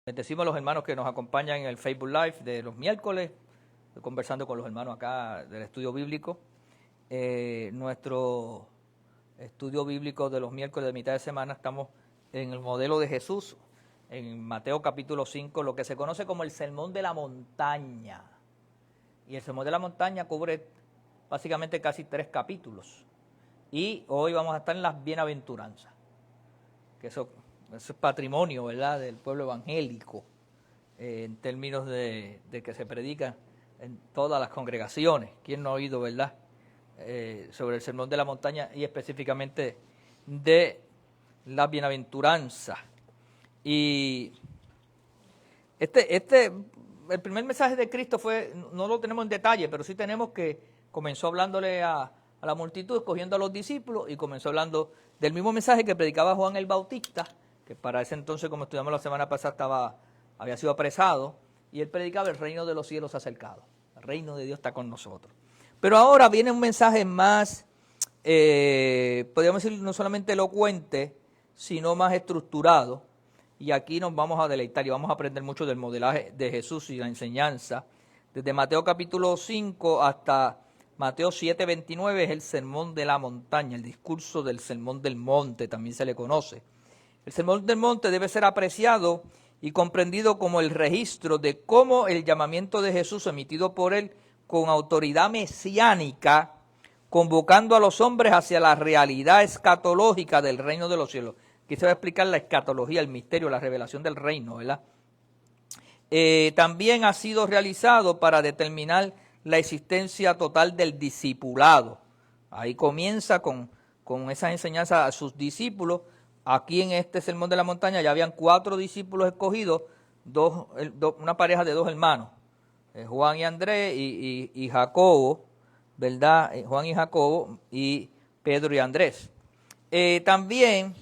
Bendecimos a los hermanos que nos acompañan en el Facebook Live de los miércoles. Estoy conversando con los hermanos acá del estudio bíblico. Nuestro estudio bíblico de los miércoles de mitad de semana estamos en el modelo de Jesús, en Mateo capítulo 5, lo que se conoce como el Sermón de la Montaña. Y el Sermón de la Montaña cubre básicamente casi 3 capítulos. Y hoy vamos a estar en las bienaventuranzas, que eso es patrimonio, ¿verdad?, del pueblo evangélico, en términos de que se predica en todas las congregaciones. ¿Quién no ha oído, verdad?, sobre el Sermón de la Montaña y específicamente de la bienaventuranza. Y el primer mensaje de Cristo no lo tenemos en detalle, pero sí tenemos que comenzó hablándole a la multitud, escogiendo a los discípulos, y comenzó hablando del mismo mensaje que predicaba Juan el Bautista, que para ese entonces, como estudiamos la semana pasada, había sido apresado, y él predicaba: el reino de los cielos ha acercado, el reino de Dios está con nosotros. Pero ahora viene un mensaje más, podríamos decir, no solamente elocuente, sino más estructurado, y aquí nos vamos a deleitar y vamos a aprender mucho del modelaje de Jesús y la enseñanza. Desde Mateo capítulo 5 hasta Mateo 7:29 es el Sermón de la Montaña, el discurso del Sermón del Monte, también se le conoce. El Sermón del Monte debe ser apreciado y comprendido como el registro de cómo el llamamiento de Jesús, emitido por él con autoridad mesiánica, convocando a los hombres hacia la realidad escatológica del reino de los cielos. Aquí se va a explicar la escatología, el misterio, la revelación del reino, ¿verdad? También ha sido realizado para determinar la existencia total del discipulado. Ahí comienza con esa enseñanza a sus discípulos. Aquí en este Sermón de la Montaña ya habían 4 discípulos escogidos, una pareja de 2 hermanos, Juan y Andrés y Jacobo, ¿verdad? Juan y Jacobo y Pedro y Andrés. También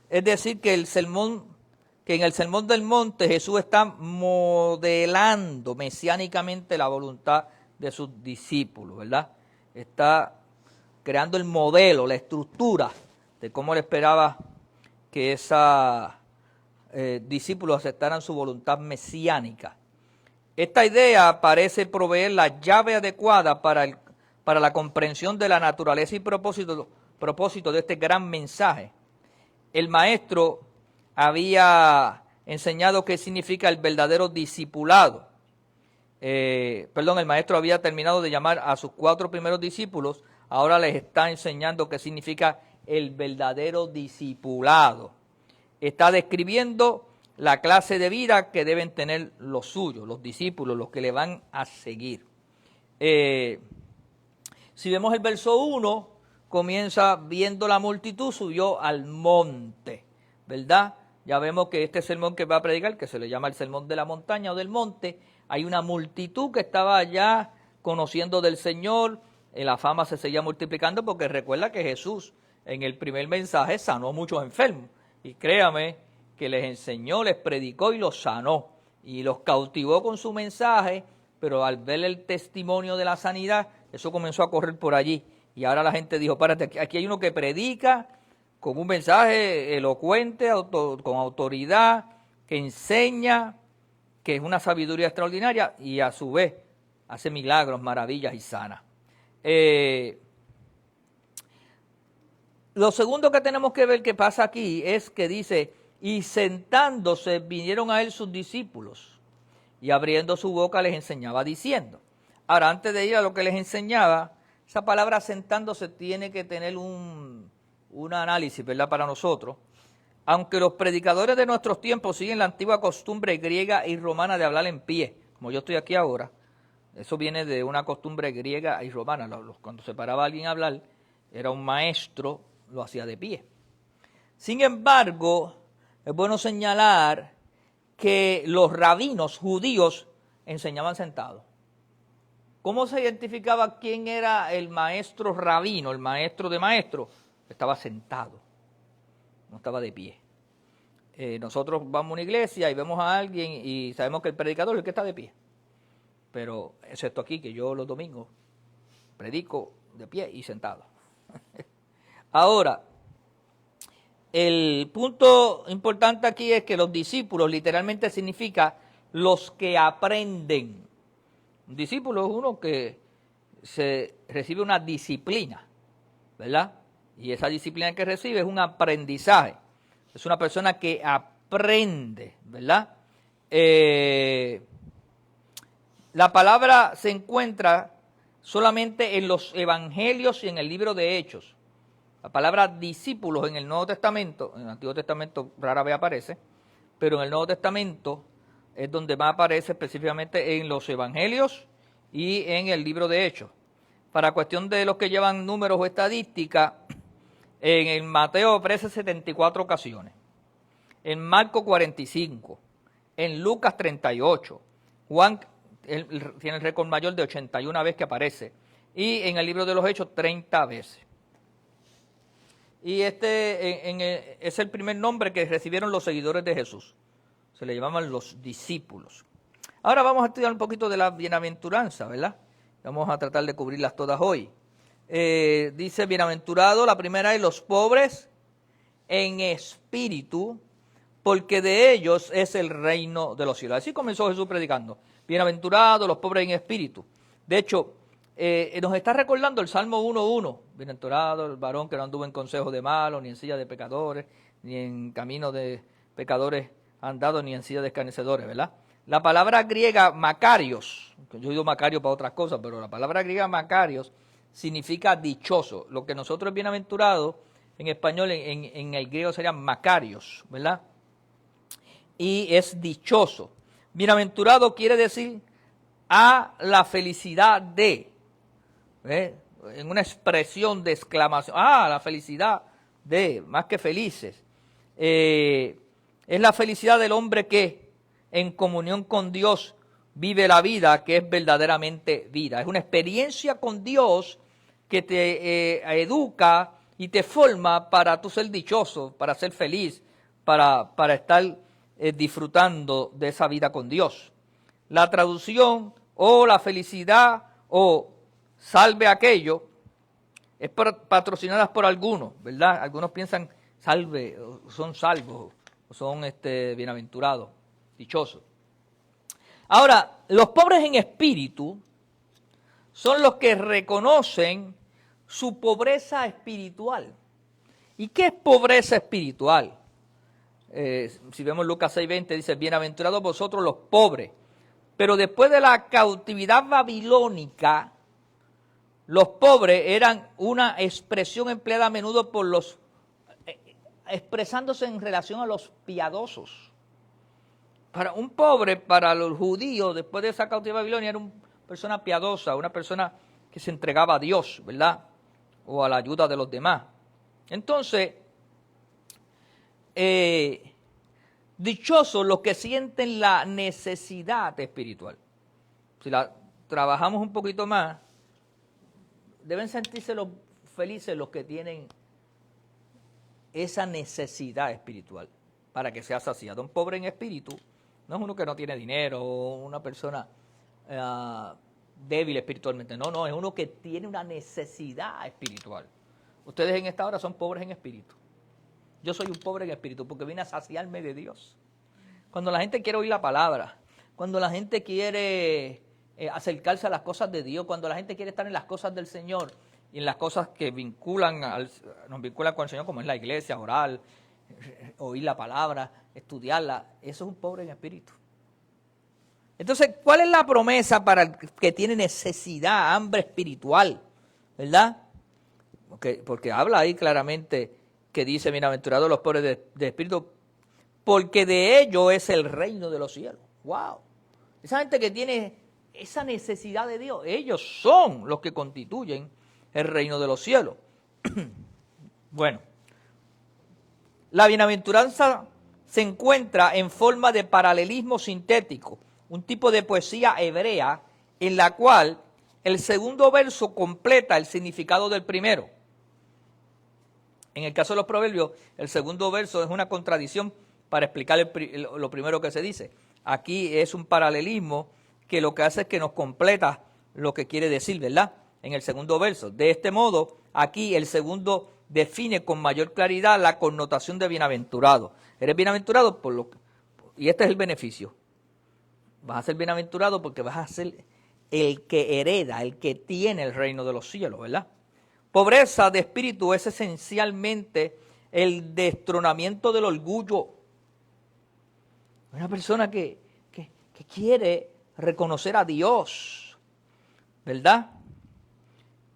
es decir que en el Sermón del Monte Jesús está modelando mesiánicamente la voluntad de sus discípulos, ¿verdad? Está creando el modelo, la estructura de cómo él esperaba que esos discípulos aceptaran su voluntad mesiánica. Esta idea parece proveer la llave adecuada para la comprensión de la naturaleza y propósito de este gran mensaje. El maestro había enseñado qué significa el verdadero discipulado. El maestro había terminado de llamar a sus 4 primeros discípulos, ahora les está enseñando qué significa el verdadero discipulado. Está describiendo la clase de vida que deben tener los suyos, los discípulos, los que le van a seguir. Si vemos el verso 1, comienza: viendo la multitud, subió al monte, ¿verdad? Ya vemos que este sermón que va a predicar, que se le llama el Sermón de la Montaña o del Monte, hay una multitud que estaba allá conociendo del Señor, la fama se seguía multiplicando, porque recuerda que Jesús en el primer mensaje sanó a muchos enfermos, y créame que les enseñó, les predicó y los sanó, y los cautivó con su mensaje, pero al ver el testimonio de la sanidad, eso comenzó a correr por allí, y ahora la gente dijo: párate, aquí hay uno que predica con un mensaje elocuente, con autoridad, que enseña, que es una sabiduría extraordinaria, y a su vez hace milagros, maravillas y sana. Lo segundo que tenemos que ver que pasa aquí es que dice: y sentándose vinieron a él sus discípulos, y abriendo su boca les enseñaba diciendo. Ahora, antes de ir a lo que les enseñaba, esa palabra sentándose tiene que tener un análisis, ¿verdad?, para nosotros. Aunque los predicadores de nuestros tiempos siguen la antigua costumbre griega y romana de hablar en pie, como yo estoy aquí ahora, eso viene de una costumbre griega y romana. Cuando se paraba alguien a hablar, era un maestro, lo hacía de pie. Sin embargo, es bueno señalar que los rabinos judíos enseñaban sentados. ¿Cómo se identificaba quién era el maestro rabino, el maestro de maestros? Estaba sentado, no estaba de pie. Nosotros vamos a una iglesia y vemos a alguien y sabemos que el predicador es el que está de pie. Pero excepto aquí, que yo los domingos predico de pie y sentado. Ahora, el punto importante aquí es que los discípulos literalmente significa los que aprenden. Un discípulo es uno que se recibe una disciplina, ¿verdad? Y esa disciplina que recibe es un aprendizaje. Es una persona que aprende, ¿verdad? La palabra se encuentra solamente en los evangelios y en el libro de Hechos. La palabra discípulos en el Nuevo Testamento, en el Antiguo Testamento rara vez aparece, pero en el Nuevo Testamento es donde más aparece específicamente en los evangelios y en el libro de Hechos. Para cuestión de los que llevan números o estadística, en el Mateo aparece 74 ocasiones, en Marcos 45, en Lucas 38, Juan tiene el récord mayor de 81 veces que aparece, y en el libro de los Hechos 30 veces. Y este es el primer nombre que recibieron los seguidores de Jesús. Se le llamaban los discípulos. Ahora vamos a estudiar un poquito de la bienaventuranza, ¿verdad? Vamos a tratar de cubrirlas todas hoy. Dice, bienaventurado, la primera es los pobres en espíritu, porque de ellos es el reino de los cielos. Así comenzó Jesús predicando. Bienaventurados los pobres en espíritu. De hecho, nos está recordando el Salmo 1:1. Bienaventurado el varón que no anduvo en consejo de malos, ni en silla de pecadores, ni en camino de pecadores andado, ni en silla de escarnecedores, ¿verdad? La palabra griega Macarios, yo digo Macario para otras cosas, pero la palabra griega Macarios significa dichoso. Lo que nosotros bienaventurado en español, en el griego sería Macarios, ¿verdad? Y es dichoso. Bienaventurado quiere decir a la felicidad de, en una expresión de exclamación, la felicidad de, más que felices. Es la felicidad del hombre que en comunión con Dios vive la vida que es verdaderamente vida. Es una experiencia con Dios que te educa y te forma para tú ser dichoso, para ser feliz, para estar disfrutando de esa vida con Dios. La traducción o la felicidad o salve aquello es patrocinadas por algunos, ¿verdad? Algunos piensan salve, son salvos, son bienaventurados, dichosos. Ahora, los pobres en espíritu son los que reconocen su pobreza espiritual. ¿Y qué es pobreza espiritual? Si vemos Lucas 6:20 dice, bienaventurados vosotros los pobres. Pero después de la cautividad babilónica, los pobres eran una expresión empleada a menudo por los, expresándose en relación a los piadosos. Para un pobre, para los judíos, después de esa cautividad babilonia, era una persona piadosa, una persona que se entregaba a Dios, ¿verdad? O a la ayuda de los demás. Entonces, dichosos los que sienten la necesidad espiritual. Si la trabajamos un poquito más, deben sentirse felices los que tienen esa necesidad espiritual para que sea saciado. Un pobre en espíritu no es uno que no tiene dinero o una persona débil espiritualmente. No, es uno que tiene una necesidad espiritual. Ustedes en esta hora son pobres en espíritu. Yo soy un pobre en espíritu porque vine a saciarme de Dios. Cuando la gente quiere oír la palabra, cuando la gente quiere acercarse a las cosas de Dios, cuando la gente quiere estar en las cosas del Señor y en las cosas que nos vinculan con el Señor, como es la iglesia, orar, oír la palabra, estudiarla, eso es un pobre en espíritu. Entonces, ¿cuál es la promesa para el que tiene necesidad, hambre espiritual? ¿Verdad? Porque habla ahí claramente que dice, bienaventurados los pobres de espíritu, porque de ellos es el reino de los cielos. ¡Wow! Esa gente que tiene esa necesidad de Dios, ellos son los que constituyen el reino de los cielos. Bueno, la bienaventuranza se encuentra en forma de paralelismo sintético, un tipo de poesía hebrea en la cual el segundo verso completa el significado del primero. En el caso de los proverbios, el segundo verso es una contradicción para explicar lo primero que se dice. Aquí es un paralelismo que lo que hace es que nos completa lo que quiere decir, ¿verdad? En el segundo verso. De este modo, aquí el segundo define con mayor claridad la connotación de bienaventurado. Eres bienaventurado por lo que, y este es el beneficio. Vas a ser bienaventurado porque vas a ser el que hereda, el que tiene el reino de los cielos, ¿verdad? Pobreza de espíritu es esencialmente el destronamiento del orgullo. Una persona que quiere reconocer a Dios, ¿verdad?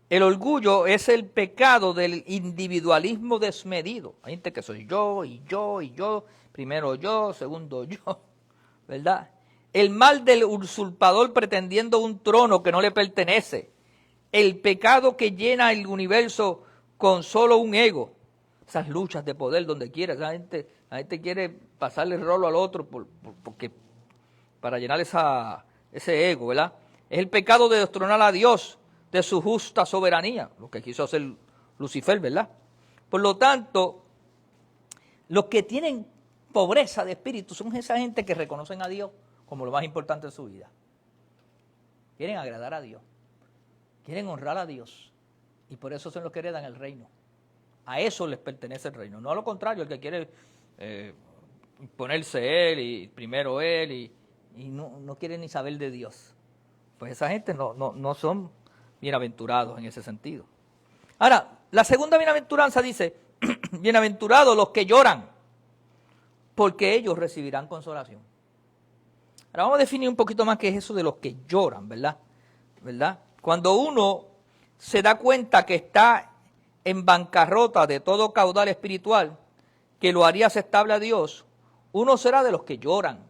El orgullo es el pecado del individualismo desmedido. Hay gente que soy yo, y yo, y yo, primero yo, segundo yo, ¿verdad? El mal del usurpador pretendiendo un trono que no le pertenece. El pecado que llena el universo con solo un ego. Esas luchas de poder donde quiera. La gente quiere pasarle el rolo al otro porque para llenar ese ego, ¿verdad? Es el pecado de destronar a Dios de su justa soberanía, lo que quiso hacer Lucifer, ¿verdad? Por lo tanto, los que tienen pobreza de espíritu son esa gente que reconocen a Dios como lo más importante de su vida. Quieren agradar a Dios, quieren honrar a Dios, y por eso son los que heredan el reino. A eso les pertenece el reino, no a lo contrario, el que quiere imponerse él, y primero él, y no quiere ni saber de Dios. Pues esa gente no son bienaventurados en ese sentido. Ahora, la segunda bienaventuranza dice, bienaventurados los que lloran, porque ellos recibirán consolación. Ahora vamos a definir un poquito más qué es eso de los que lloran, ¿verdad? Cuando uno se da cuenta que está en bancarrota de todo caudal espiritual que lo haría aceptable a Dios, uno será de los que lloran.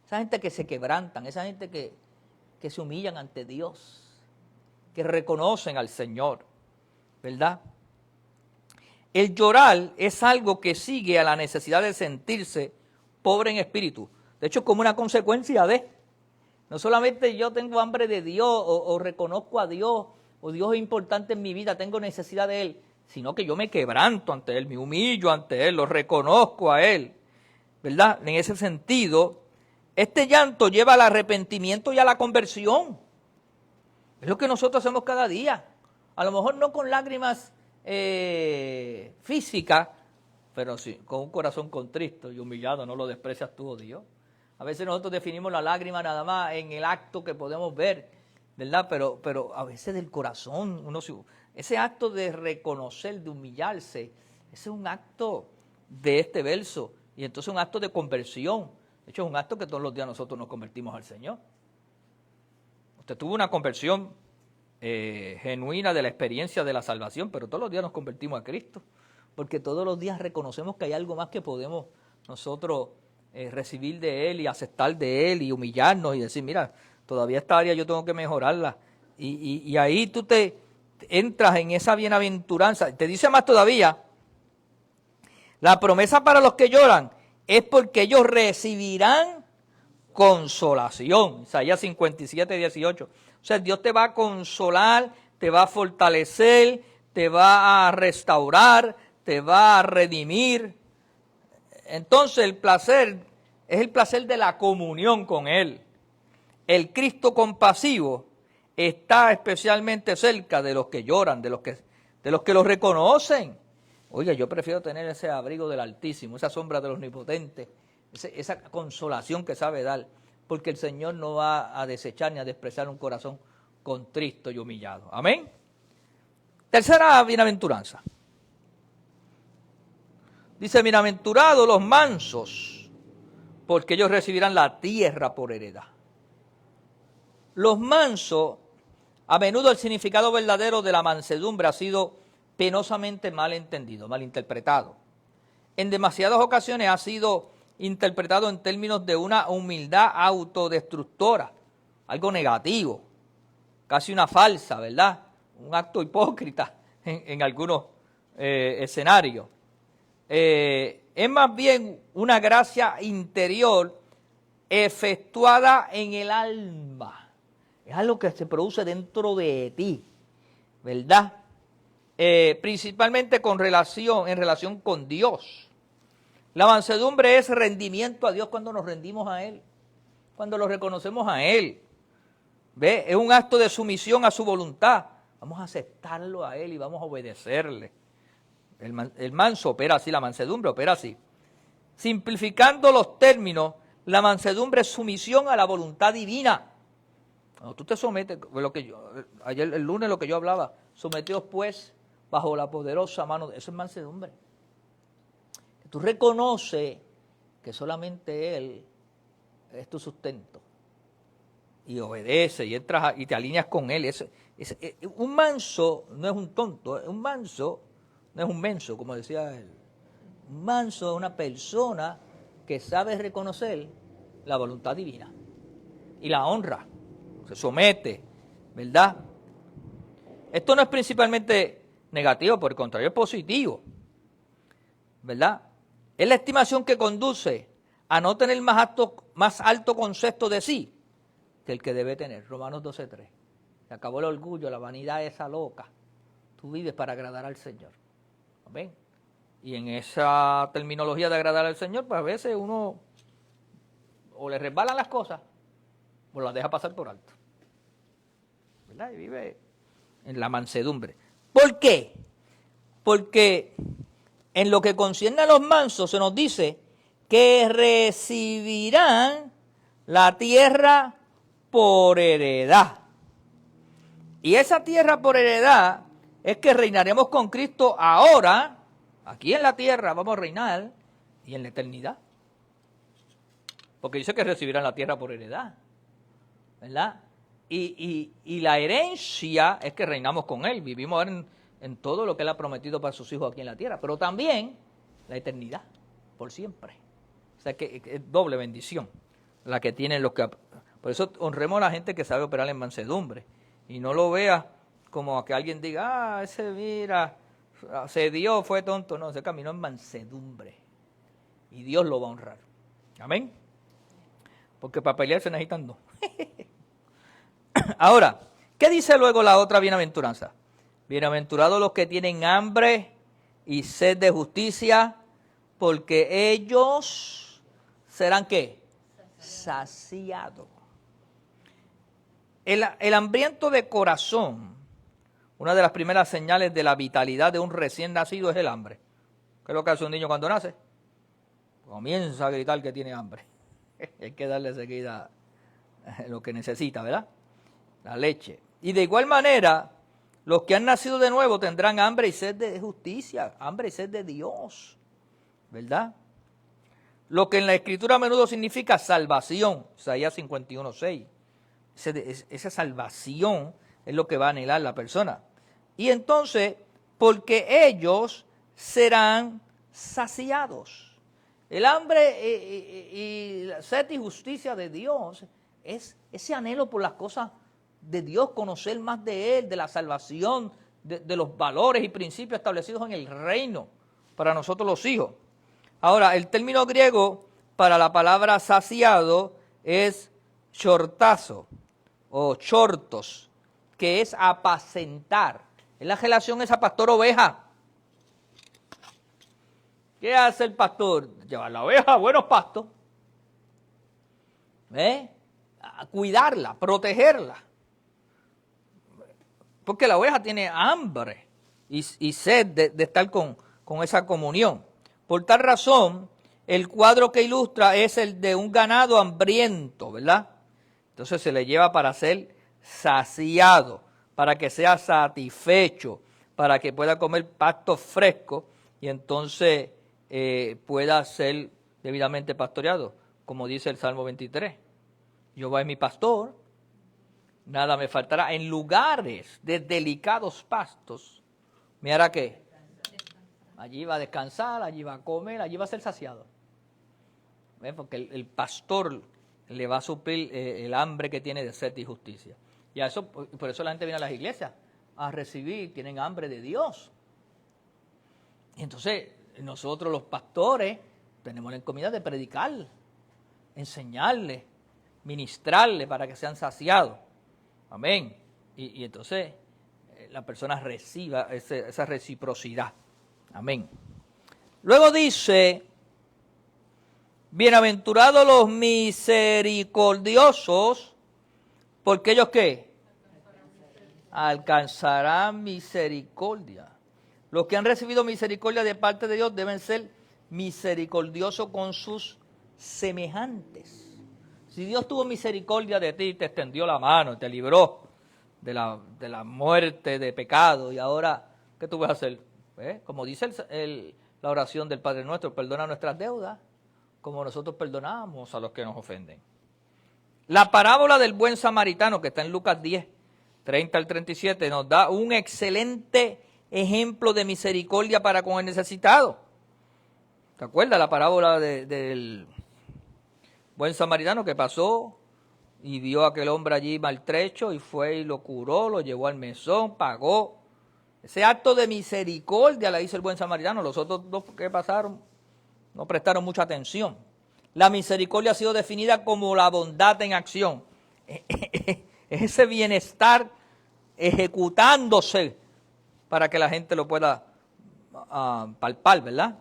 Esa gente que se quebrantan, esa gente que se humillan ante Dios, que reconocen al Señor, ¿verdad? El llorar es algo que sigue a la necesidad de sentirse pobre en espíritu. De hecho, como una consecuencia de, no solamente yo tengo hambre de Dios o reconozco a Dios, o Dios es importante en mi vida, tengo necesidad de Él, sino que yo me quebranto ante Él, me humillo ante Él, lo reconozco a Él, ¿verdad? En ese sentido, este llanto lleva al arrepentimiento y a la conversión. Es lo que nosotros hacemos cada día. A lo mejor no con lágrimas físicas, pero sí, con un corazón contristo y humillado, no lo desprecias tú, oh Dios. A veces nosotros definimos la lágrima nada más en el acto que podemos ver, ¿verdad? Pero a veces del corazón, ese acto de reconocer, de humillarse, ese es un acto de este verso, y entonces un acto de conversión. De hecho, es un acto que todos los días nosotros nos convertimos al Señor. Usted tuvo una conversión genuina de la experiencia de la salvación, pero todos los días nos convertimos a Cristo, porque todos los días reconocemos que hay algo más que podemos nosotros recibir de Él y aceptar de Él y humillarnos y decir, mira, todavía esta área yo tengo que mejorarla. Y ahí tú te entras en esa bienaventuranza. Te dice más todavía, la promesa para los que lloran es porque ellos recibirán consolación. Isaías 57, 18. O sea, Dios te va a consolar, te va a fortalecer, te va a restaurar, te va a redimir. Entonces el placer es el placer de la comunión con Él. El Cristo compasivo está especialmente cerca de los que lloran, de los que lo reconocen. Oiga, yo prefiero tener ese abrigo del Altísimo, esa sombra del Omnipotente, esa consolación que sabe dar, porque el Señor no va a desechar ni a despreciar un corazón contristo y humillado. Amén. Tercera bienaventuranza. Dice, bienaventurados los mansos, porque ellos recibirán la tierra por heredad. Los mansos, a menudo el significado verdadero de la mansedumbre ha sido penosamente mal entendido, mal interpretado. En demasiadas ocasiones ha sido interpretado en términos de una humildad autodestructora, algo negativo, casi una falsa, ¿verdad? Un acto hipócrita en algunos escenarios. Es más bien una gracia interior efectuada en el alma. Es algo que se produce dentro de ti, ¿verdad? Principalmente en relación con Dios. La mansedumbre es rendimiento a Dios cuando nos rendimos a Él, cuando lo reconocemos a Él. ¿Ve? Es un acto de sumisión a su voluntad. Vamos a aceptarlo a Él y vamos a obedecerle. El manso opera así, la mansedumbre opera así. Simplificando los términos, la mansedumbre es sumisión a la voluntad divina. Cuando tú te sometes, ayer el lunes lo que yo hablaba, sometidos pues bajo la poderosa mano, eso es mansedumbre. Tú reconoces que solamente Él es tu sustento y obedece y entras y te alineas con Él. Un manso no es un tonto, un manso no es un menso, como decía él. Un manso es una persona que sabe reconocer la voluntad divina y la honra, se somete, ¿verdad? Esto no es principalmente negativo, por el contrario, es positivo, ¿verdad? Es la estimación que conduce a no tener más alto concepto de sí que el que debe tener. Romanos 12:3. Se acabó el orgullo, la vanidad esa loca. Tú vives para agradar al Señor. ¿Ven? Y en esa terminología de agradar al Señor, pues a veces uno o le resbalan las cosas o las deja pasar por alto. ¿Verdad? Y vive en la mansedumbre. ¿Por qué? Porque en lo que concierne a los mansos se nos dice que recibirán la tierra por heredad. Y esa tierra por heredad es que reinaremos con Cristo ahora, aquí en la tierra vamos a reinar, y en la eternidad. Porque dice que recibirán la tierra por heredad, ¿verdad? Y la herencia es que reinamos con Él, vivimos ahora en todo lo que Él ha prometido para sus hijos aquí en la tierra, pero también la eternidad, por siempre. O sea que es doble bendición la que tienen los que... Por eso honremos a la gente que sabe operar en mansedumbre y no lo vea como a que alguien diga, ese mira, se dio, fue tonto. No, ese caminó en mansedumbre y Dios lo va a honrar. Amén. Porque para pelear se necesitan dos. Ahora, ¿qué dice luego la otra bienaventuranza? Bienaventurados los que tienen hambre y sed de justicia, porque ellos serán ¿qué? Saciados. El hambriento de corazón, una de las primeras señales de la vitalidad de un recién nacido es el hambre. ¿Qué es lo que hace un niño cuando nace? Comienza a gritar que tiene hambre. Hay que darle seguida lo que necesita, ¿verdad? La leche. Y de igual manera, los que han nacido de nuevo tendrán hambre y sed de justicia, hambre y sed de Dios, ¿verdad? Lo que en la Escritura a menudo significa salvación, Isaías 51:6. Esa salvación es lo que va a anhelar la persona. Y entonces, porque ellos serán saciados. El hambre y la sed y justicia de Dios es ese anhelo por las cosas de Dios, conocer más de Él, de la salvación, de los valores y principios establecidos en el reino para nosotros los hijos. Ahora, el término griego para la palabra saciado es chortazo o chortos, que es apacentar. Es la relación esa pastor-oveja. ¿Qué hace el pastor? Llevar la oveja a buenos pastos. A cuidarla, protegerla. Porque la oveja tiene hambre y sed de estar con esa comunión. Por tal razón, el cuadro que ilustra es el de un ganado hambriento, ¿verdad? Entonces se le lleva para ser saciado, para que sea satisfecho, para que pueda comer pasto fresco y entonces pueda ser debidamente pastoreado, como dice el Salmo 23. Jehová es mi pastor, nada me faltará. En lugares de delicados pastos, ¿me hará qué? Allí va a descansar, allí va a comer, allí va a ser saciado. ¿Ves? Porque el pastor le va a suplir el hambre que tiene de sed y justicia. Y a eso, por eso la gente viene a las iglesias a recibir, tienen hambre de Dios. Y entonces nosotros los pastores tenemos la encomienda de predicar, enseñarles, ministrarles para que sean saciados. Amén. Y entonces la persona reciba esa reciprocidad. Amén. Luego dice, bienaventurados los misericordiosos, porque ellos ¿qué? Alcanzarán misericordia. Los que han recibido misericordia de parte de Dios deben ser misericordiosos con sus semejantes. Si Dios tuvo misericordia de ti, te extendió la mano, te libró de la muerte, de pecado, y ahora, ¿qué tú vas a hacer? Como dice la oración del Padre Nuestro, perdona nuestras deudas, como nosotros perdonamos a los que nos ofenden. La parábola del buen samaritano, que está en Lucas 10, 30 al 37, nos da un excelente ejemplo de misericordia para con el necesitado. ¿Te acuerdas la parábola del buen samaritano que pasó y vio a aquel hombre allí maltrecho y fue y lo curó, lo llevó al mesón, pagó? Ese acto de misericordia la hizo el buen samaritano. Los otros dos que pasaron no prestaron mucha atención. La misericordia ha sido definida como la bondad en acción. Es ese bienestar ejecutándose para que la gente lo pueda palpar, ¿verdad?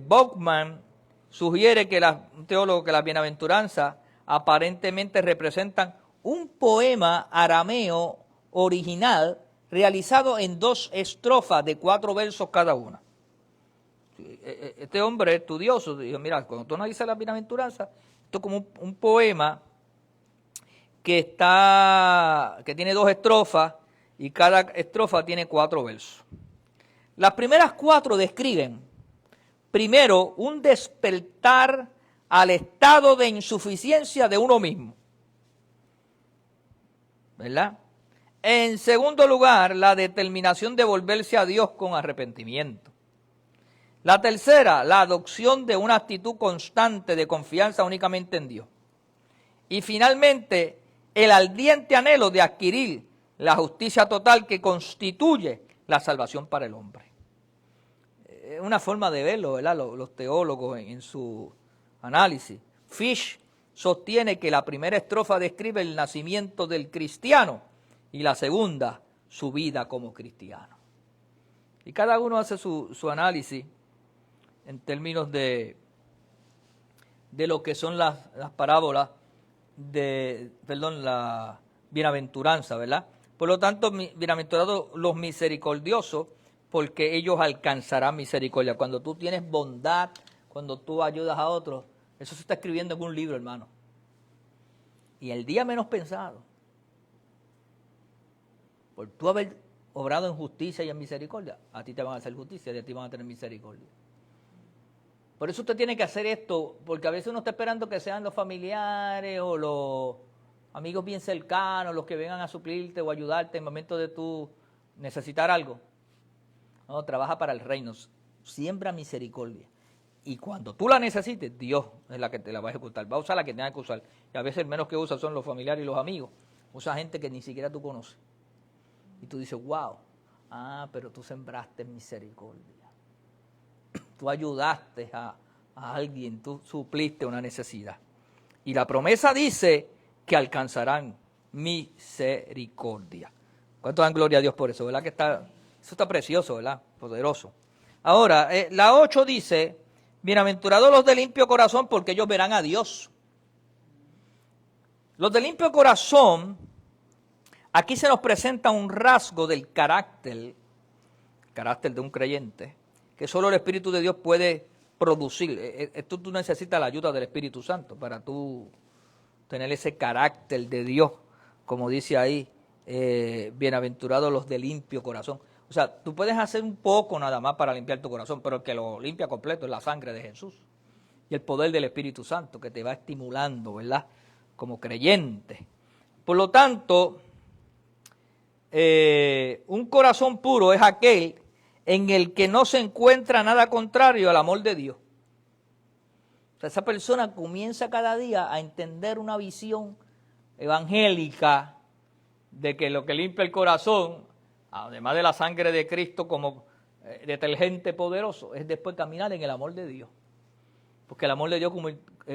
Bauman sugiere un teólogo, que las bienaventuranzas aparentemente representan un poema arameo original realizado en 2 estrofas de 4 versos cada una. Este hombre estudioso dijo, mira, cuando tú analizas las bienaventuranzas, esto es como un poema que tiene 2 estrofas y cada estrofa tiene 4 versos. Las primeras 4 describen, primero, un despertar al estado de insuficiencia de uno mismo, ¿verdad? En segundo lugar, la determinación de volverse a Dios con arrepentimiento. La tercera, la adopción de una actitud constante de confianza únicamente en Dios. Y finalmente, el ardiente anhelo de adquirir la justicia total que constituye la salvación para el hombre. Es una forma de verlo, ¿verdad? Los teólogos en su análisis. Fish sostiene que la primera estrofa describe el nacimiento del cristiano y la segunda, su vida como cristiano. Y cada uno hace su análisis en términos de lo que son las parábolas la bienaventuranza, ¿verdad? Por lo tanto, bienaventurados los misericordiosos, porque ellos alcanzarán misericordia. Cuando tú tienes bondad, cuando tú ayudas a otros, eso se está escribiendo en un libro, hermano. Y el día menos pensado, por tú haber obrado en justicia y en misericordia, a ti te van a hacer justicia y a ti van a tener misericordia. Por eso usted tiene que hacer esto, porque a veces uno está esperando que sean los familiares o los amigos bien cercanos los que vengan a suplirte o ayudarte en el momento de tú necesitar algo. No, trabaja para el reino, siembra misericordia. Y cuando tú la necesites, Dios es la que te la va a ejecutar. Va a usar la que tenga que usar. Y a veces el menos que usa son los familiares y los amigos. Usa gente que ni siquiera tú conoces. Y tú dices, wow, pero tú sembraste misericordia. Tú ayudaste a alguien, tú supliste una necesidad. Y la promesa dice que alcanzarán misericordia. ¿Cuánto dan gloria a Dios por eso? ¿Verdad que eso está precioso, ¿verdad? Poderoso. Ahora, la 8 dice, bienaventurados los de limpio corazón, porque ellos verán a Dios. Los de limpio corazón, aquí se nos presenta un rasgo del carácter de un creyente, que solo el Espíritu de Dios puede producir. Esto tú necesitas la ayuda del Espíritu Santo para tú tener ese carácter de Dios, como dice ahí, bienaventurados los de limpio corazón. O sea, tú puedes hacer un poco nada más para limpiar tu corazón, pero el que lo limpia completo es la sangre de Jesús y el poder del Espíritu Santo que te va estimulando, ¿verdad? Como creyente. Por lo tanto, un corazón puro es aquel en el que no se encuentra nada contrario al amor de Dios. O sea, esa persona comienza cada día a entender una visión evangélica de que lo que limpia el corazón, además de la sangre de Cristo como detergente poderoso, es después caminar en el amor de Dios. Porque el amor de Dios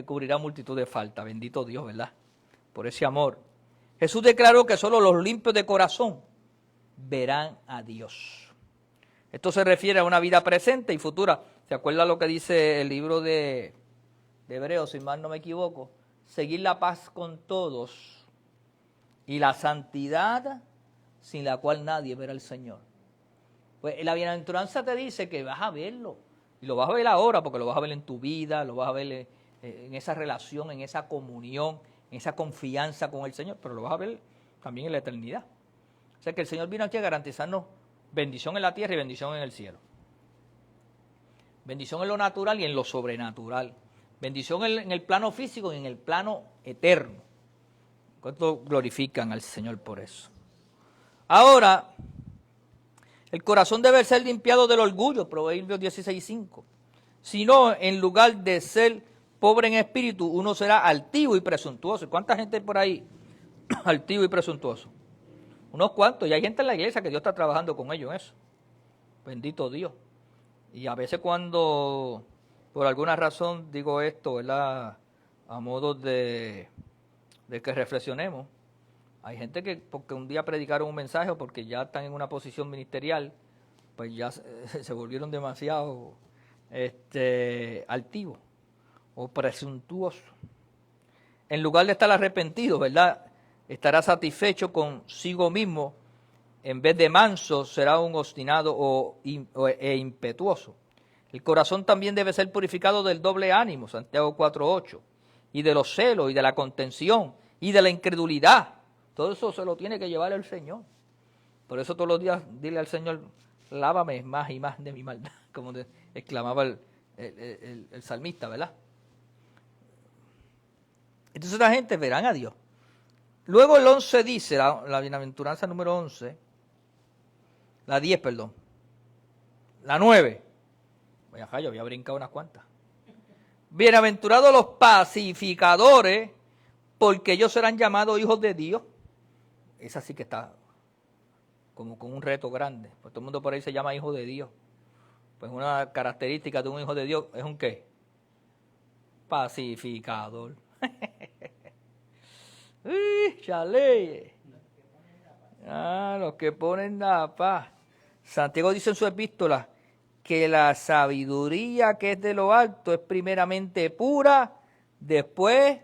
cubrirá multitud de faltas. Bendito Dios, ¿verdad? Por ese amor. Jesús declaró que solo los limpios de corazón verán a Dios. Esto se refiere a una vida presente y futura. ¿Se acuerda lo que dice el libro de Hebreos, si mal no me equivoco? Seguir la paz con todos y la santidad sin la cual nadie verá al Señor. Pues la bienaventuranza te dice que vas a verlo. Y lo vas a ver ahora porque lo vas a ver en tu vida, lo vas a ver en esa relación, en esa comunión, en esa confianza con el Señor, pero lo vas a ver también en la eternidad. O sea que el Señor vino aquí a garantizarnos bendición en la tierra y bendición en el cielo. Bendición en lo natural y en lo sobrenatural. Bendición en el plano físico y en el plano eterno. ¿Cuánto glorifican al Señor por eso? Ahora, el corazón debe ser limpiado del orgullo, Proverbios 16:5. Si no, en lugar de ser pobre en espíritu, uno será altivo y presuntuoso. ¿Cuánta gente hay por ahí altivo y presuntuoso? Unos cuantos, y hay gente en la iglesia que Dios está trabajando con ellos en eso. Bendito Dios. Y a veces cuando, por alguna razón, digo esto, ¿verdad? A modo de que reflexionemos. Hay gente que porque un día predicaron un mensaje o porque ya están en una posición ministerial, pues ya se volvieron demasiado altivos o presuntuosos. En lugar de estar arrepentido, ¿verdad? Estará satisfecho consigo mismo, en vez de manso, será un obstinado e impetuoso. El corazón también debe ser purificado del doble ánimo, Santiago 4:8, y de los celos, y de la contención, y de la incredulidad. Todo eso se lo tiene que llevar el Señor. Por eso todos los días dile al Señor, lávame más y más de mi maldad, como exclamaba el salmista, ¿verdad? Entonces la gente verán a Dios. Luego el 11 dice, la bienaventuranza número 11, la 10, perdón, la 9, yo había brincado unas cuantas. Bienaventurados los pacificadores, porque ellos serán llamados hijos de Dios. Esa sí que está como con un reto grande, pues todo el mundo por ahí se llama hijo de Dios. Pues una característica de un hijo de Dios es un ¿qué? Pacificador. Chale. Los que ponen la paz. Santiago dice en su epístola que la sabiduría que es de lo alto es primeramente pura, después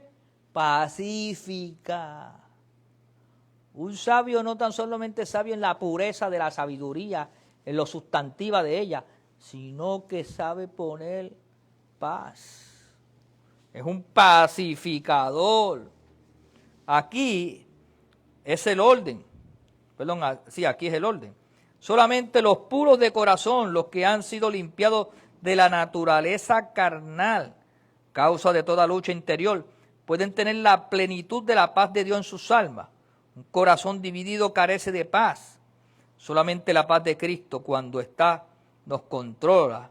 pacífica. Un sabio no tan solamente sabio en la pureza de la sabiduría, en lo sustantiva de ella, sino que sabe poner paz. Es un pacificador. Aquí es el orden. Perdón, sí, aquí es el orden. Solamente los puros de corazón, los que han sido limpiados de la naturaleza carnal, causa de toda lucha interior, pueden tener la plenitud de la paz de Dios en sus almas. Un corazón dividido carece de paz. Solamente la paz de Cristo, cuando nos controla,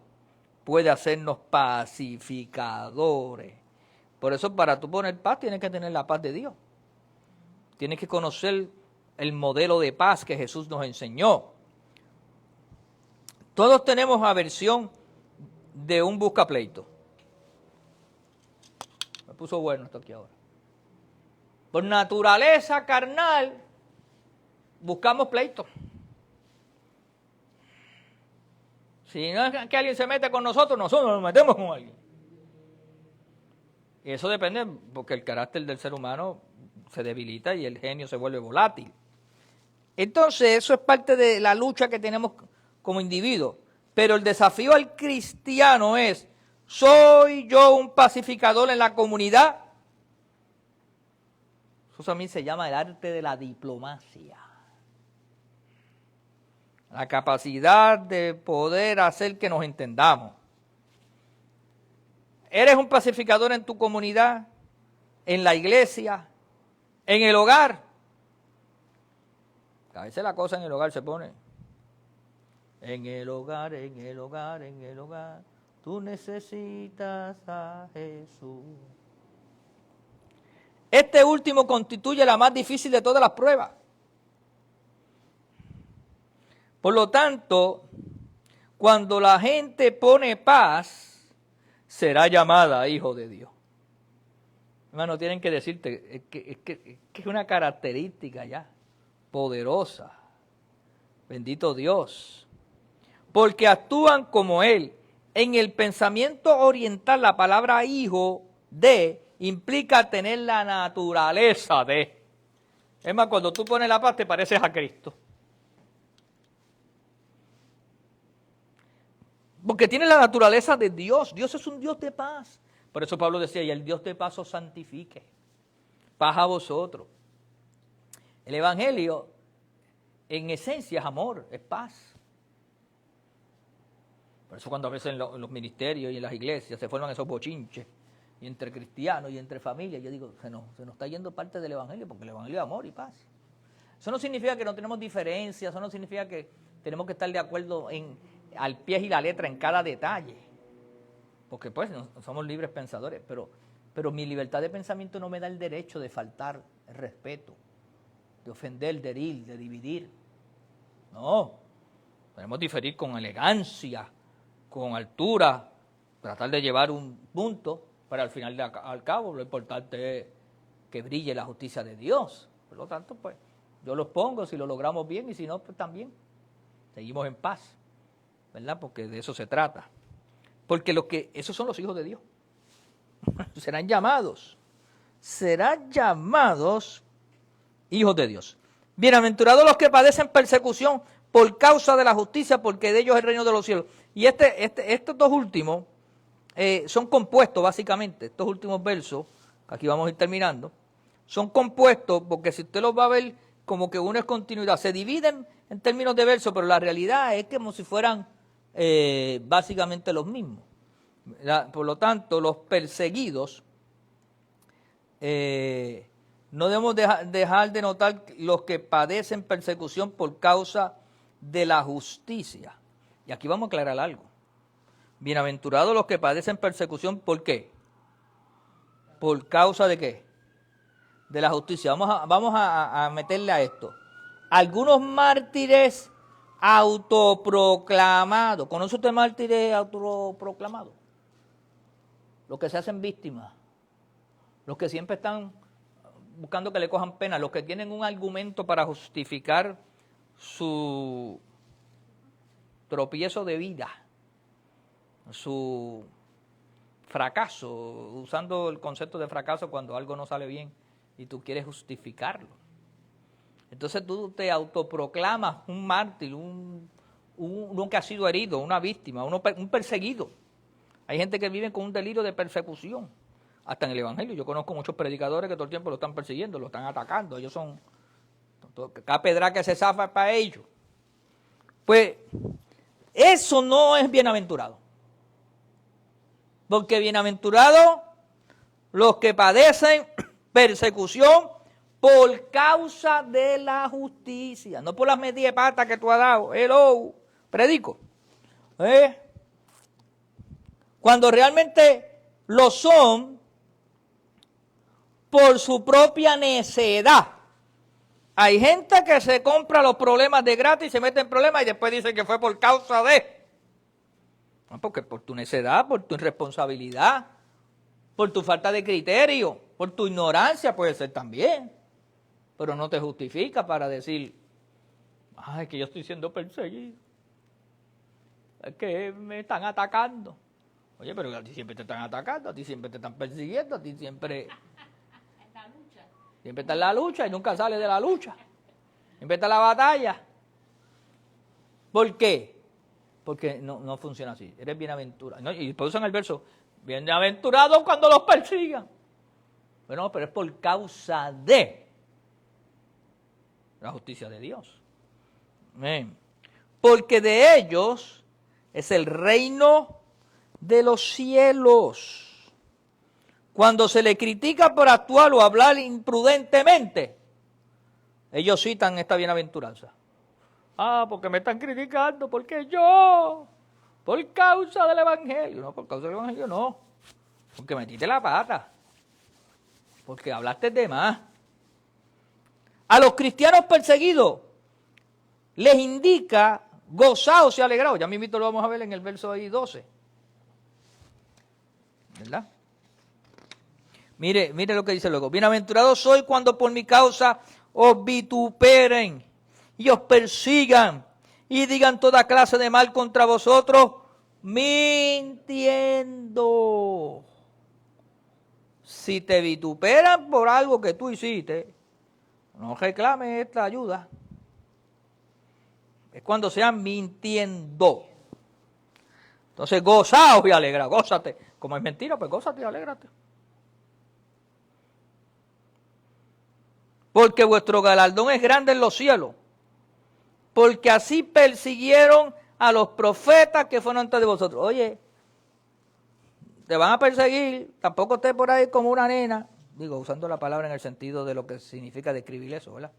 puede hacernos pacificadores. Por eso, para tú poner paz, tienes que tener la paz de Dios. Tienes que conocer el modelo de paz que Jesús nos enseñó. Todos tenemos aversión de un buscapleito. Me puso bueno esto aquí ahora. Por naturaleza carnal, buscamos pleito. Si no es que alguien se mete con nosotros nos metemos con alguien. Y eso depende porque el carácter del ser humano se debilita y el genio se vuelve volátil. Entonces, eso es parte de la lucha que tenemos como individuos. Pero el desafío al cristiano es, ¿soy yo un pacificador en la comunidad? Eso también se llama el arte de la diplomacia. La capacidad de poder hacer que nos entendamos. ¿Eres un pacificador en tu comunidad, en la iglesia, en el hogar? A veces la cosa en el hogar se pone. En el hogar, en el hogar, en el hogar, tú necesitas a Jesús. Este último constituye la más difícil de todas las pruebas. Por lo tanto, cuando la gente pone paz, será llamada hijo de Dios. Hermano, tienen que decirte que es una característica ya poderosa. Bendito Dios. Porque actúan como Él. En el pensamiento oriental, la palabra hijo de implica tener la naturaleza de. Es más, cuando tú pones la paz, te pareces a Cristo. Porque tiene la naturaleza de Dios. Dios es un Dios de paz. Por eso Pablo decía, y el Dios de paz os santifique. Paz a vosotros. El Evangelio, en esencia, es amor, es paz. Por eso cuando a veces en los ministerios y en las iglesias se forman esos bochinches, y entre cristianos y entre familias, yo digo, se nos está yendo parte del Evangelio, porque el Evangelio es amor y paz. Eso no significa que no tenemos diferencias, eso no significa que tenemos que estar de acuerdo al pie y la letra en cada detalle, porque pues somos libres pensadores, pero mi libertad de pensamiento no me da el derecho de faltar el respeto, de ofender, de herir, de dividir. No, podemos diferir con elegancia, con altura, tratar de llevar un punto, pero al final al cabo lo importante es que brille la justicia de Dios. Por lo tanto, pues yo los pongo si lo logramos bien y si no, pues también seguimos en paz, ¿verdad? Porque de eso se trata. Porque esos son los hijos de Dios. serán llamados hijos de Dios. Bienaventurados los que padecen persecución por causa de la justicia, porque de ellos es el reino de los cielos. Y estos dos últimos son compuestos, básicamente, estos últimos versos, que aquí vamos a ir terminando, son compuestos porque si usted los va a ver como que uno es continuidad, se dividen en términos de versos, pero la realidad es como si fueran básicamente los mismos. Por lo tanto, los perseguidos, no debemos dejar de notar los que padecen persecución por causa de la justicia. Y aquí vamos a aclarar algo. Bienaventurados los que padecen persecución, ¿por qué? ¿Por causa de qué? De la justicia. Vamos a meterle a esto. Algunos mártires autoproclamados. ¿Conoce usted mártires autoproclamados? Los que se hacen víctimas. Los que siempre están buscando que le cojan pena. Los que tienen un argumento para justificar su tropiezo de vida, su fracaso, usando el concepto de fracaso cuando algo no sale bien y tú quieres justificarlo. Entonces tú te autoproclamas un mártir, uno que ha sido herido, una víctima, un perseguido. Hay gente que vive con un delirio de persecución, hasta en el Evangelio. Yo conozco muchos predicadores que todo el tiempo lo están persiguiendo, lo están atacando. Ellos son, cada pedra que se zafa es para ellos. Pues eso no es bienaventurado. Porque bienaventurados los que padecen persecución por causa de la justicia, no por las medias patas que tú has dado. Hello, predico. Cuando realmente lo son por su propia necedad. Hay gente que se compra los problemas de gratis, se mete en problemas y después dice que fue por causa de. No, porque por tu necedad, por tu irresponsabilidad, por tu falta de criterio, por tu ignorancia puede ser también. Pero no te justifica para decir, es que yo estoy siendo perseguido. Es que me están atacando. Oye, pero a ti siempre te están atacando, a ti siempre te están persiguiendo, a ti siempre... Siempre está en la lucha y nunca sale de la lucha. Siempre está en la batalla. ¿Por qué? Porque no funciona así. Eres bienaventurado. No, y después usan el verso, bienaventurados cuando los persigan. Bueno, pero es por causa de la justicia de Dios. Amén. Porque de ellos es el reino de los cielos. Cuando se le critica por actuar o hablar imprudentemente, ellos citan esta bienaventuranza. Porque me están criticando, porque yo, por causa del Evangelio. No, por causa del Evangelio no. Porque metiste la pata. Porque hablaste de más. A los cristianos perseguidos les indica gozaos y alegraos. Ya mismo lo vamos a ver en el verso ahí 12. ¿Verdad? Mire lo que dice luego. Bienaventurados sois cuando por mi causa os vituperen y os persigan y digan toda clase de mal contra vosotros, mintiendo. Si te vituperan por algo que tú hiciste, no reclames esta ayuda. Es cuando sean mintiendo. Entonces, gozaos y alegra, gózate. Como es mentira, pues gózate y alégrate. Porque vuestro galardón es grande en los cielos. Porque así persiguieron a los profetas que fueron antes de vosotros. Oye, te van a perseguir, tampoco estés por ahí como una nena. Digo, usando la palabra en el sentido de lo que significa describir eso, ¿verdad?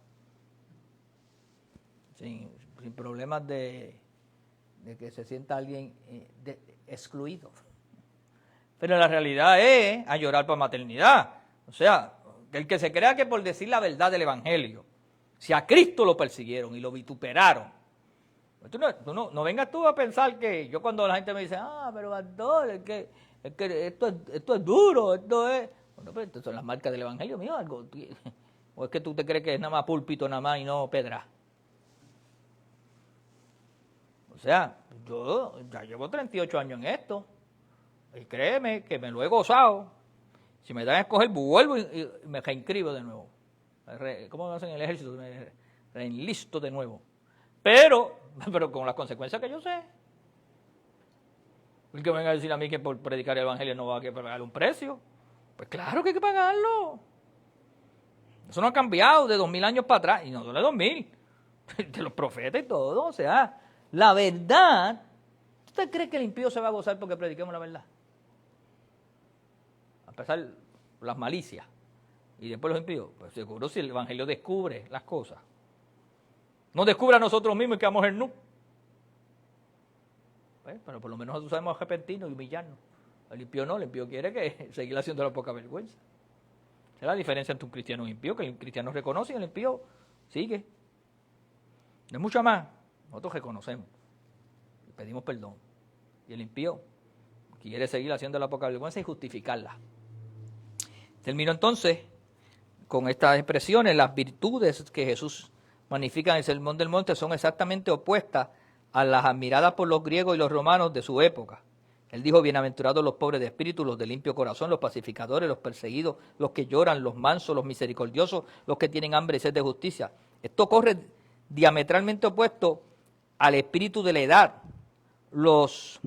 Sin problemas de que se sienta alguien excluido. Pero la realidad es a llorar por maternidad. O sea, el que se crea que por decir la verdad del Evangelio, si a Cristo lo persiguieron y lo vituperaron, no vengas tú a pensar que yo cuando la gente me dice, pero pastor, es que esto es duro, esto es... Bueno, pero estas son las marcas del Evangelio, mío, algo. O es que tú te crees que es nada más púlpito nada más y no pedra. O sea, yo ya llevo 38 años en esto. Y créeme que me lo he gozado. Si me dan a escoger, vuelvo y me reinscribo de nuevo. ¿Cómo me hacen en el ejército? Me reenlisto de nuevo. Pero con las consecuencias que yo sé. El que venga a decir a mí que por predicar el Evangelio no va a pagar un precio. Pues claro que hay que pagarlo. Eso no ha cambiado de 2000 años para atrás. Y no de 2000. De los profetas y todo. O sea, la verdad. ¿Usted cree que el impío se va a gozar porque prediquemos la verdad? A pesar de las malicias. Y después los impíos. Pues seguro si el Evangelio descubre las cosas. No descubre a nosotros mismos y quedamos en nu. Pues, pero por lo menos nosotros sabemos arrepentirnos y humillarnos. El impío no, el impío quiere que seguir haciendo la poca vergüenza. Esa es la diferencia entre un cristiano y un impío, que el cristiano reconoce y el impío sigue. No es mucho más. Nosotros reconocemos y pedimos perdón. Y el impío quiere seguir haciendo la poca vergüenza y justificarla. Termino entonces con estas expresiones. Las virtudes que Jesús magnifica en el Sermón del Monte son exactamente opuestas a las admiradas por los griegos y los romanos de su época. Él dijo, bienaventurados los pobres de espíritu, los de limpio corazón, los pacificadores, los perseguidos, los que lloran, los mansos, los misericordiosos, los que tienen hambre y sed de justicia. Esto corre diametralmente opuesto al espíritu de la edad. Los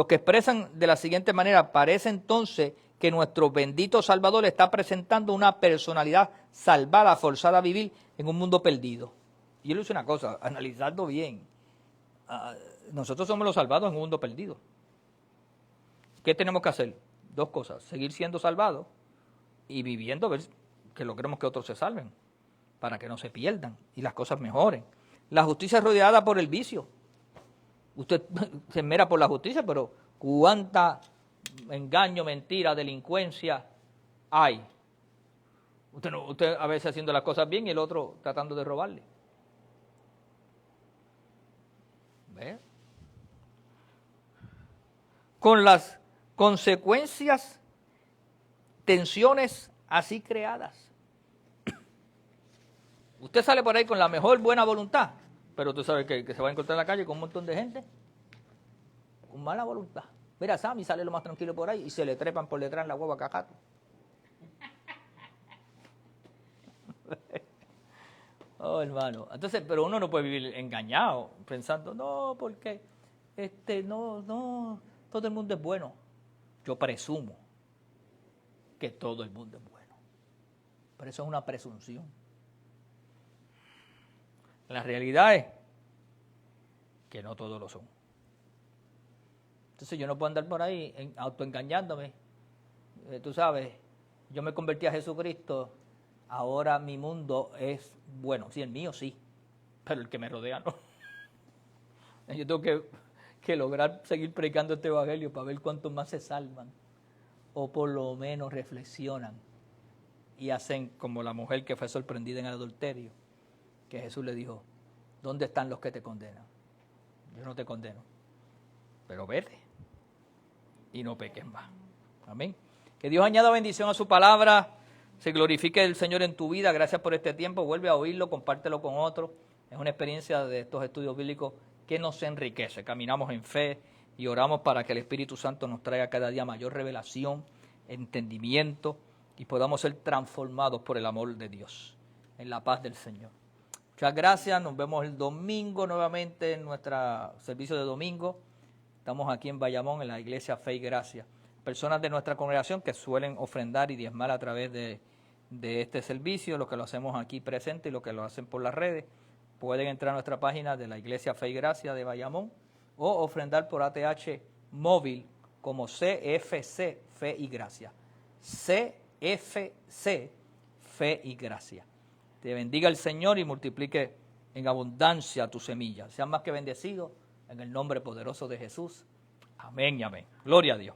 que expresan de la siguiente manera, parece entonces que nuestro bendito Salvador está presentando una personalidad salvada, forzada a vivir en un mundo perdido. Y yo le hice una cosa, analizando bien. Nosotros somos los salvados en un mundo perdido. ¿Qué tenemos que hacer? Dos cosas, seguir siendo salvados y viviendo, ver que logremos que otros se salven, para que no se pierdan y las cosas mejoren. La justicia es rodeada por el vicio. Usted se esmera por la justicia, pero ¿cuánta engaño, mentira, delincuencia hay? Usted a veces haciendo las cosas bien y el otro tratando de robarle. ¿Ve? Con las consecuencias, tensiones así creadas. Usted sale por ahí con la mejor buena voluntad, pero usted sabe que se va a encontrar en la calle con un montón de gente con mala voluntad. Mira, Sammy sale lo más tranquilo por ahí y se le trepan por detrás en la hueva cacato. Oh, hermano. Entonces, pero uno no puede vivir engañado, pensando, no, porque no, todo el mundo es bueno. Yo presumo que todo el mundo es bueno. Pero eso es una presunción. La realidad es que no todos lo son. Entonces yo no puedo andar por ahí autoengañándome. Tú sabes, yo me convertí a Jesucristo, ahora mi mundo es bueno. Sí, el mío sí, pero el que me rodea no. Yo tengo que lograr seguir predicando este evangelio para ver cuántos más se salvan o por lo menos reflexionan y hacen como la mujer que fue sorprendida en el adulterio, que Jesús le dijo, ¿dónde están los que te condenan? Yo no te condeno, pero vete y no peques más. Amén. Que Dios añada bendición a su palabra, se glorifique el Señor en tu vida. Gracias por este tiempo, vuelve a oírlo, compártelo con otros. Es una experiencia de estos estudios bíblicos que nos enriquece. Caminamos en fe y oramos para que el Espíritu Santo nos traiga cada día mayor revelación, entendimiento y podamos ser transformados por el amor de Dios, en la paz del Señor. Muchas gracias, nos vemos el domingo nuevamente en nuestro servicio de domingo Estamos aquí en Bayamón, en la iglesia Fe y Gracia. Personas de nuestra congregación que suelen ofrendar y diezmar a través de este servicio, lo que lo hacemos aquí presente y lo que lo hacen por las redes, pueden entrar a nuestra página de la iglesia Fe y Gracia de Bayamón o ofrendar por ATH móvil como CFC Fe y Gracia. CFC Fe y Gracia. Te bendiga el Señor y multiplique en abundancia tu semilla. Sean más que bendecidos en el nombre poderoso de Jesús. Amén y amén. Gloria a Dios.